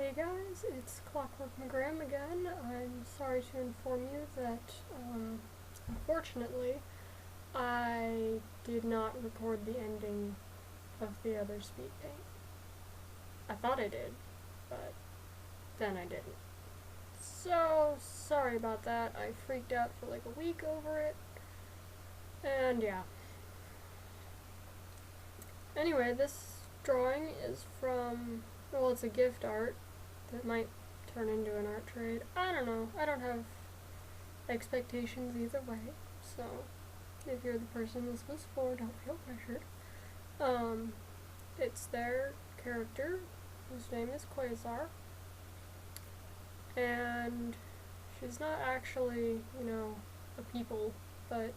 Hey guys, it's Clockwork McGram again. I'm sorry to inform you that, unfortunately, I did not record the ending of the other speed paint. I thought I did, but then I didn't. So, sorry about that. I freaked out for like a week over it, and yeah. Anyway, this drawing is from, well, it's a gift art that might turn into an art trade. I don't know. I don't have expectations either way. So, if you're the person this was for, don't feel pressured. It's their character, whose name is Quasar. And she's not actually, a people, but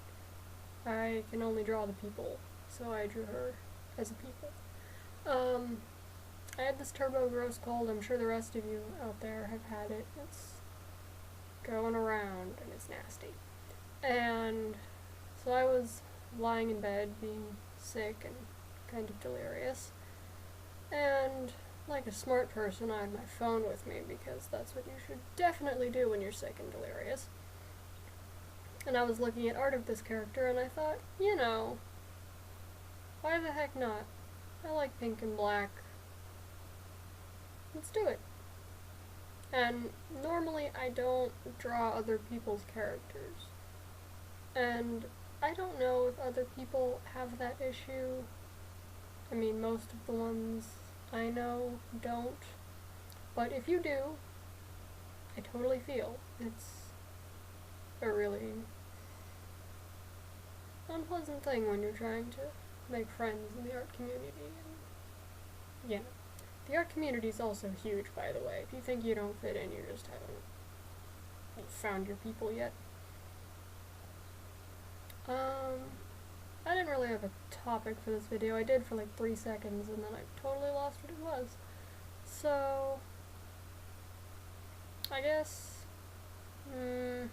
I can only draw the people, so I drew her as a people. I had this turbo gross cold. I'm sure the rest of you out there have had it. It's going around and it's nasty. And so I was lying in bed being sick and kind of delirious. And like a smart person, I had my phone with me because that's what you should definitely do when you're sick and delirious. And I was looking at art of this character and I thought, why the heck not? I like pink and black. Let's do it. And normally I don't draw other people's characters. And I don't know if other people have that issue. I mean, most of the ones I know don't. But if you do, I totally feel it's a really unpleasant thing when you're trying to make friends in the art community. And, the art community is also huge, by the way. If you think you don't fit in, you just haven't found your people yet. I didn't really have a topic for this video. I did for like 3 seconds, and then I totally lost what it was. So, I guess, could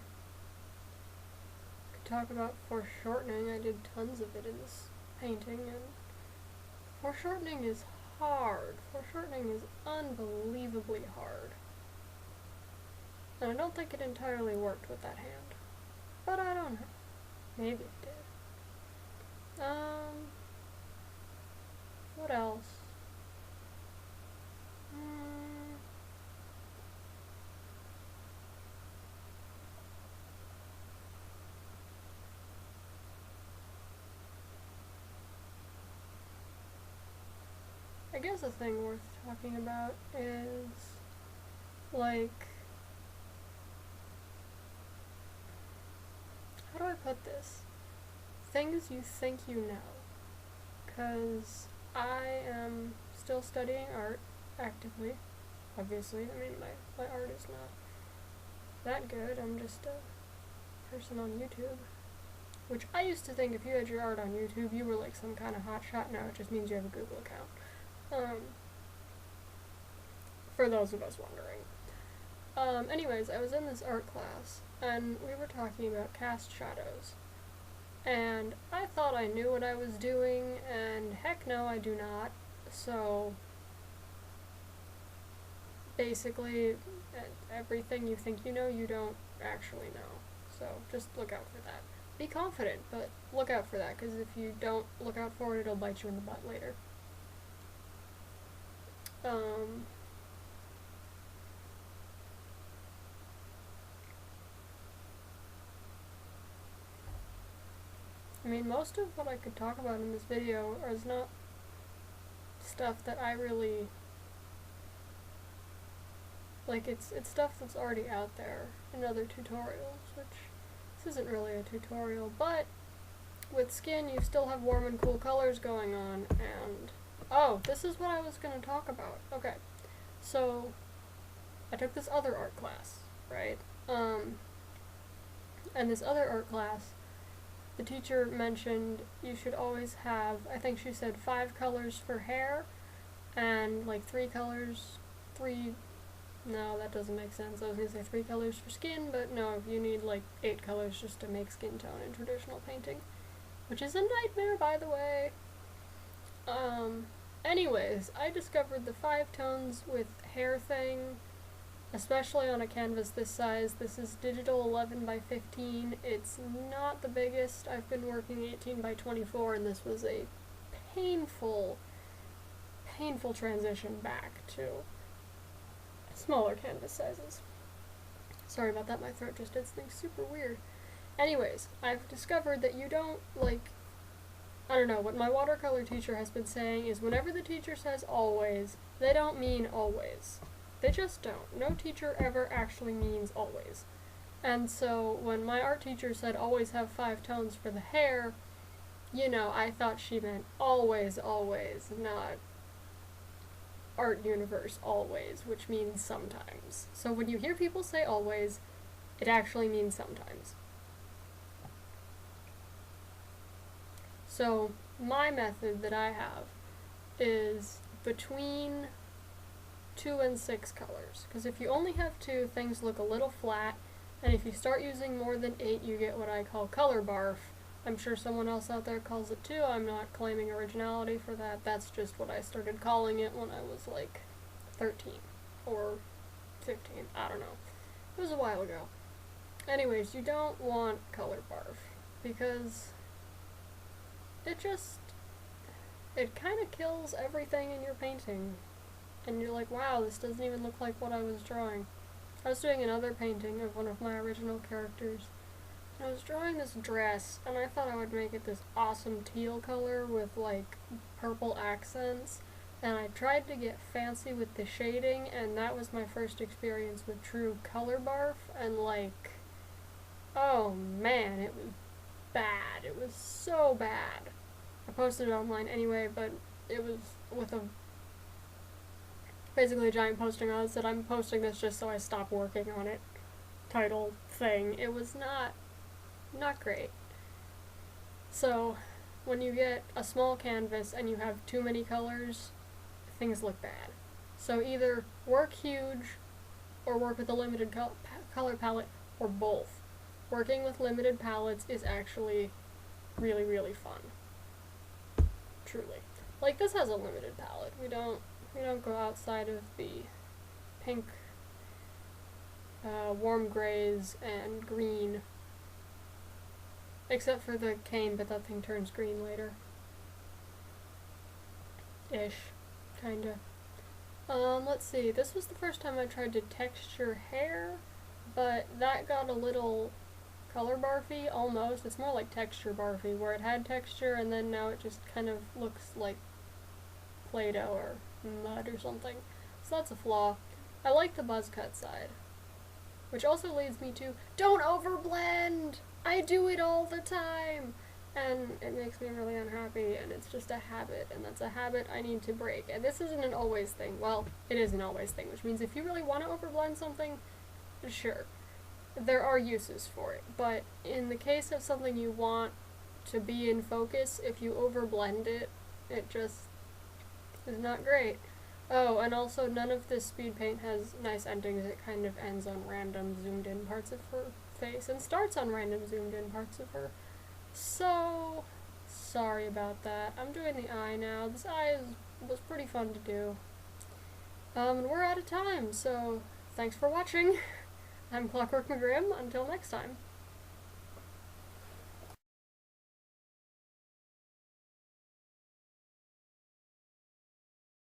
talk about foreshortening. I did tons of it in this painting, and foreshortening is hard. Foreshortening is unbelievably hard. And I don't think it entirely worked with that hand. But I don't know. Maybe it did. What else? I guess a thing worth talking about is, like, how do I put this? Things you think you know. 'Cause I am still studying art actively, obviously. I mean, my art is not that good. I'm just a person on YouTube. Which I used to think if you had your art on YouTube, you were like some kind of hotshot. Now it just means you have a Google account. For those of us wondering. Anyways, I was in this art class, and we were talking about cast shadows. And I thought I knew what I was doing, and heck no, I do not. So, basically, everything you think you know, you don't actually know. So, just look out for that. Be confident, but look out for that, because if you don't look out for it, it'll bite you in the butt later. I mean, most of what I could talk about in this video is not stuff that I really, like, it's stuff that's already out there in other tutorials, which, this isn't really a tutorial, but with skin you still have warm and cool colors going on, and, oh, this is what I was going to talk about. Okay, so, I took this other art class, right, and this other art class, the teacher mentioned you should always have, I think she said 5 colors for hair, and like 3 colors, no, that doesn't make sense. I was going to say 3 colors for skin, but no, you need like 8 colors just to make skin tone in traditional painting, which is a nightmare, by the way. Anyways, I discovered the 5 tones with hair thing, especially on a canvas this size. This is digital 11 by 15. It's not the biggest. I've been working 18 by 24, and this was a painful transition back to smaller canvas sizes. Sorry about that, my throat just did something super weird. Anyways, I've discovered that you don't, like, I don't know, what my watercolor teacher has been saying is whenever the teacher says always, they don't mean always. They just don't. No teacher ever actually means always. And so when my art teacher said always have 5 tones for the hair, you know, I thought she meant always, not art universe always, which means sometimes. So when you hear people say always, it actually means sometimes. So my method that I have is between 2 and 6 colors, because if you only have 2, things look a little flat, and if you start using more than 8, you get what I call color barf. I'm sure someone else out there calls it too. I'm not claiming originality for that. That's just what I started calling it when I was like 13 or 15. I don't know. It was a while ago. Anyways, you don't want color barf because it kind of kills everything in your painting. And you're like, wow, this doesn't even look like what I was drawing. I was doing another painting of one of my original characters. I was drawing this dress, and I thought I would make it this awesome teal color with, like, purple accents, and I tried to get fancy with the shading, and that was my first experience with true color barf, and, like, oh man, it was bad. It was so bad. I posted it online anyway, but it was with basically a giant posting on it that I'm posting this just so I stop working on it title thing. It was not great. So when you get a small canvas and you have too many colors, things look bad. So either work huge or work with a limited color palette, or both. Working with limited palettes is actually really, really fun. Truly. Like, this has a limited palette. We don't go outside of the pink, warm grays, and green. Except for the cane, but that thing turns green later. Ish. Kinda. Let's see. This was the first time I tried to texture hair, but that got a little color barfy, almost. It's more like texture barfy, where it had texture, and then now it just kind of looks like Play-Doh or mud or something. So that's a flaw. I like the buzz cut side. Which also leads me to, don't overblend! I do it all the time! And it makes me really unhappy, and it's just a habit, and that's a habit I need to break. And this isn't an always thing. Well, it is an always thing, which means if you really want to overblend something, sure. There are uses for it, but in the case of something you want to be in focus, if you overblend it, it just is not great. Oh, and also none of this speed paint has nice endings. It kind of ends on random zoomed in parts of her face and starts on random zoomed in parts of her. So, sorry about that. I'm doing the eye now. This eye was pretty fun to do. And we're out of time, so thanks for watching. I'm Clockwork McGrim. Until next time.